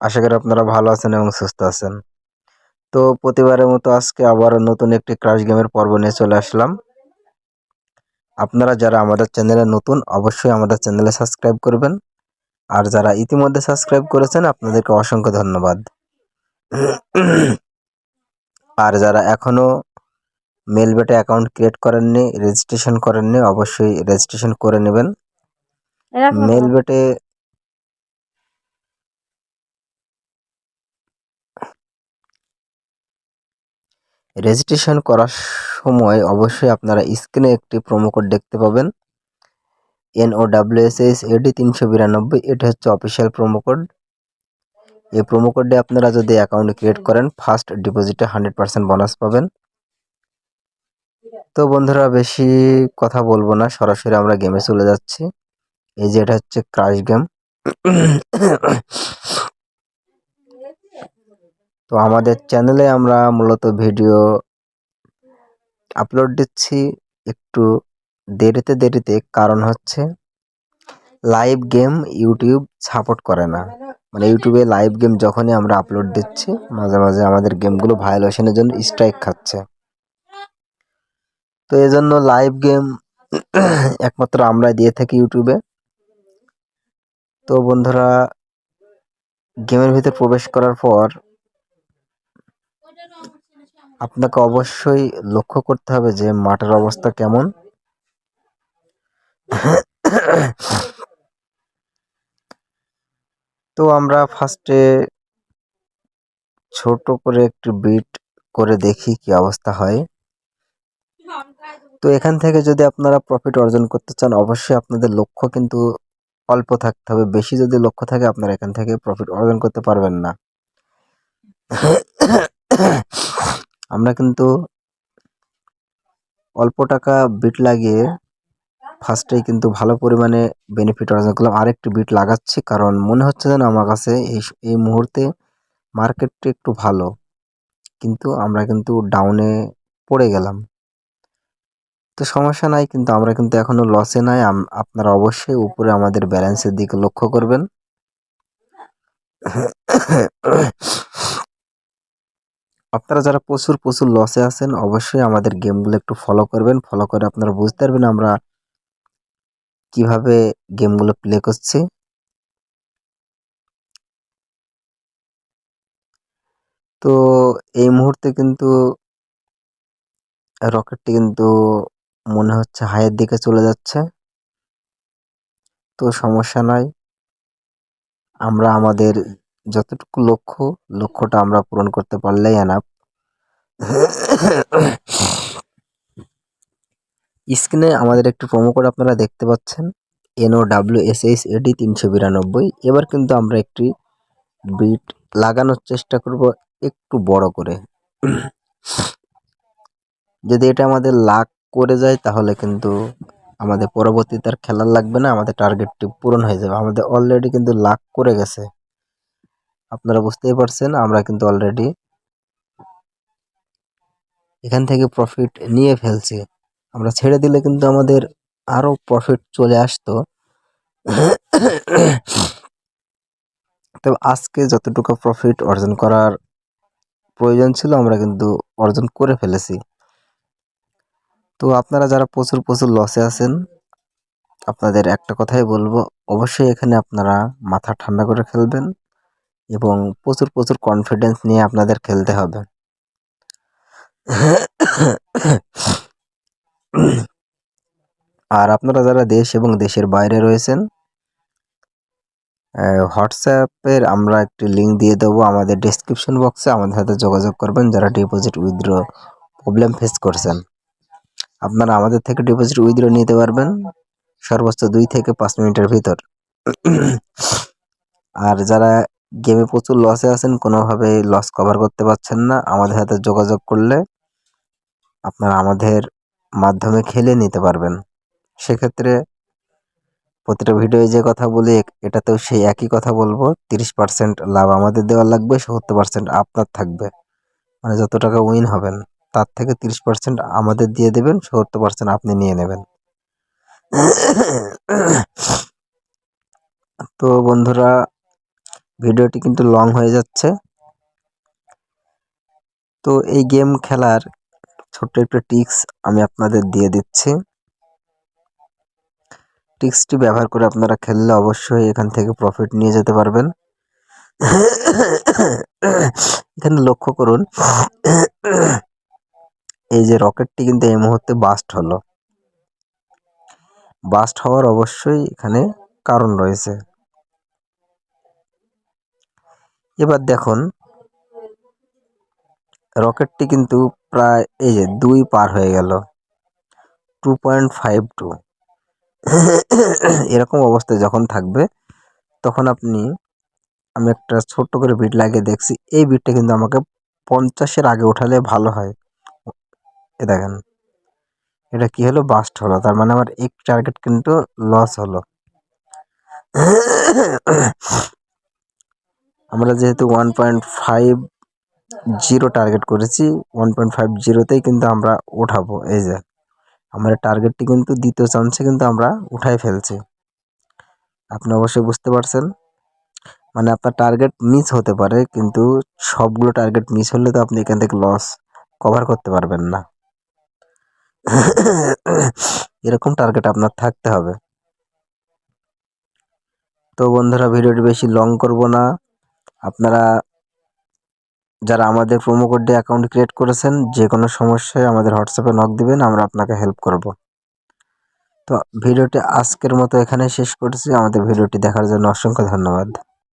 আশা করি আপনারা ভালো আছেন এবং সুস্থ আছেন। তো প্রতিবারের মতো আজকে আবার নতুন একটি ক্রাশ গেমের পর্ব নিয়ে চলে আসলাম। আপনারা যারা আমাদের চ্যানেলে নতুন অবশ্যই আমাদের চ্যানেলে সাবস্ক্রাইব করবেন। আর যারা ইতিমধ্যে সাবস্ক্রাইব করেছেন আপনাদেরকে অসংখ্য ধন্যবাদ। আর যারা এখনো মেলবেটে অ্যাকাউন্ট ক্রিয়েট করেননি, রেজিস্ট্রেশন করেননি, অবশ্যই রেজিস্ট্রেশন করে নেবেন। মেলবেটে রেজিস্ট্রেশন করার সময় অবশ্যই আপনারা স্ক্রিনে একটি প্রোমো কোড দেখতে পাবেন। NOWSSAD 392, এটা হচ্ছে অফিসিয়াল প্রোমো কোড। এই প্রোমো কোডে আপনারা যদি অ্যাকাউন্ট ক্রিয়েট করেন ফার্স্ট ডিপোজিটে 100% বোনাস পাবেন। তো বন্ধুরা বেশি কথা বলবো না, সরাসরি আমরা গেমে চলে যাচ্ছি। এই যে এটা হচ্ছে ক্রাশ গেম। তো আমাদের চ্যানেলে আমরা মূলত ভিডিও আপলোড দিচ্ছি একটু দেরিতে, কারণ হচ্ছে লাইভ গেম ইউটিউব সাপোর্ট করে না। মানে ইউটিউবে লাইভ গেম যখনই আমরা আপলোড দিচ্ছি মাঝে মাঝে আমাদের গেমগুলো ভায়োলেশনের জন্য স্ট্রাইক খাচ্ছে। তো এই জন্য লাইভ গেম একমাত্র আমরাই দিয়ে থাকি ইউটিউবে। তো বন্ধুরা গেমের ভিতর প্রবেশ করার পর আপনাকে অবশ্যই লক্ষ্য করতে হবে যে মাঠের অবস্থা কেমন। তো আমরা ফার্স্টে ছোট করে একটু বিট করে দেখি কি অবস্থা হয়। তো এখান থেকে যদি আপনারা প্রফিট অর্জন করতে চান অবশ্যই আপনাদের লক্ষ্য কিন্তু অল্প থাকতে হবে। বেশি যদি লক্ষ্য থাকে আপনারা এখান থেকে প্রফিট অর্জন করতে পারবেন না। আমরা কিন্তু অল্প টাকা বিট লাগিয়ে ফার্স্টেই কিন্তু ভালো পরিমাণে বেনিফিট অর্জন করলাম। আরেকটু বিট লাগাচ্ছি কারণ মনে হচ্ছে যেন আমার কাছে এই মুহূর্তে মার্কেটটা একটু ভালো, কিন্তু আমরা কিন্তু ডাউনে পড়ে গেলাম। তো সমস্যা নাই, কিন্তু আমরা কিন্তু এখনো লসে নাই। আপনারা অবশ্যই উপরে আমাদের ব্যালেন্সের দিকে লক্ষ্য করবেন। আপনারা যারা প্রচুর লসে আছেন অবশ্যই আমাদের গেমগুলো একটু ফলো করবেন। ফলো করে আপনারা বুঝতে পারবেন আমরা কিভাবে গেমগুলো প্লে করছি। তো এই মুহূর্তে কিন্তু রকেটটি কিন্তু মনে হচ্ছে হাইয়ের দিকে চলে যাচ্ছে। তো সমস্যা নাই, আমরা আমাদের যতটুকু লক্ষ্যটা আমরা পূরণ করতে পারলেই এনাফ। স্ক্রিনে আমাদের একটি প্রোমো কোড আপনারা দেখতে পাচ্ছেন, NOWSSAD 392। এবার কিন্তু আমরা একটি বিট লাগানোর চেষ্টা করব একটু বড় করে। যদি এটা আমাদের লাক করে যায় তাহলে কিন্তু আমাদের পরবর্তীতে আর খেলার লাগবে না, আমাদের টার্গেটটি পূরণ হয়ে যাবে। আমাদের অলরেডি কিন্তু লাক করে গেছে, আপনারা বুঝতেই পারছেন। আমরা কিন্তু অলরেডি এখান থেকে প্রফিট নিয়ে ফেলছি। আমরা ছেড়ে দিলে কিন্তু আমাদের আরো প্রফিট চলে আসতো। তবে আজকে যতটুকু প্রফিট অর্জন করার প্রয়োজন ছিল আমরা কিন্তু অর্জন করে ফেলেছি। তো আপনারা যারা প্রচুর লসে আছেন আপনাদের একটা কথাই বলবো, অবশ্যই এখানে আপনারা মাথা ঠান্ডা করে খেলবেন এবং প্রচুর কনফিডেন্স নিয়ে আপনাদের খেলতে হবে। আর আপনারা যারা দেশ এবং দেশের বাইরে রয়েছেন হোয়াটসঅ্যাপের আমরা একটি লিঙ্ক দিয়ে দেবো আমাদের ডেসক্রিপশন বক্সে, আমাদের সাথে যোগাযোগ করবেন যারা ডিপোজিট উইথড্র প্রবলেম ফেস করছেন। আপনারা আমাদের থেকে ডিপোজিট উইথড্র নিতে পারবেন সর্বোচ্চ 2 থেকে 5 মিনিটের ভিতর। আর যারা গেমে প্রচুর লসে আছেন, কোনোভাবে লস কভার করতে পারছেন না, আমাদের সাথে যোগাযোগ করলে আপনারা আমাদের মাধ্যমে খেলে নিতে পারবেন। সেক্ষেত্রে প্রতিটা ভিডিওয়ে যে কথা বলি এটাতেও সেই একই কথা বলবো, 30% লাভ আমাদের দেওয়া লাগবে, 70% আপনার থাকবে। মানে যত টাকা উইন হবেন তার থেকে 30% আমাদের দিয়ে দেবেন, 70% আপনি নিয়ে নেবেন। তো বন্ধুরা ভিডিওটি কিন্তু লং হয়ে যাচ্ছে। তো এই গেম খেলার ছোট্ট একটা টিপস আমি আপনাদের দিয়ে দিচ্ছি। টিপসটি ব্যবহার করে আপনারা খেললে অবশ্যই এখান থেকে প্রফিট নিয়ে যেতে পারবেন। এখানে লক্ষ্য করুন, এই যে রকেটটি কিন্তু এই মুহূর্তে বাস্ট হলো। বাস্ট হওয়ার অবশ্যই এখানে কারণ রয়েছে। এবার দেখুন, রকেটটি কিন্তু প্রায় এই যে 2 পার হয়ে গেল, 2.52। এরকম অবস্থায় যখন থাকবে তখন আমি একটা ছোট্ট করে বিট লাগিয়ে দেখছি, এই বিটটা কিন্তু আমাকে 50-এর আগে ওঠালে ভালো হয়। এ দেখেন, এটা কি হলো, বাস্ট হলো, তার মানে আমার এক টার্গেট কিন্তু লস হলো। আমরা যেহেতু 1.50 টার্গেট করেছি, 1.50তেই কিন্তু আমরা উঠাবো। এই যে আমার টার্গেটটি কিন্তু দ্বিতীয় চান্সে কিন্তু আমরা উঠাই ফেলছি। আপনি অবশ্যই বুঝতে পারছেন, মানে আপনার টার্গেট মিস হতে পারে, কিন্তু সবগুলো টার্গেট মিস হলে তো আপনি এখান থেকে লস কভার করতে পারবেন না। এরকম টার্গেট আপনার থাকতে হবে। তো বন্ধুরা, ভিডিওটি বেশি লং করব না। আপনারা যারা আমাদের প্রোমো কোড দিয়ে অ্যাকাউন্ট ক্রিয়েট করেছেন, যে কোনো সমস্যায় আমাদের হোয়াটসঅ্যাপে নক দিবেন, আমরা আপনাকে হেল্প করব। তো ভিডিওটি আজকের মতো এখানে শেষ করছি। আমাদের ভিডিওটি দেখার জন্য অসংখ্য ধন্যবাদ।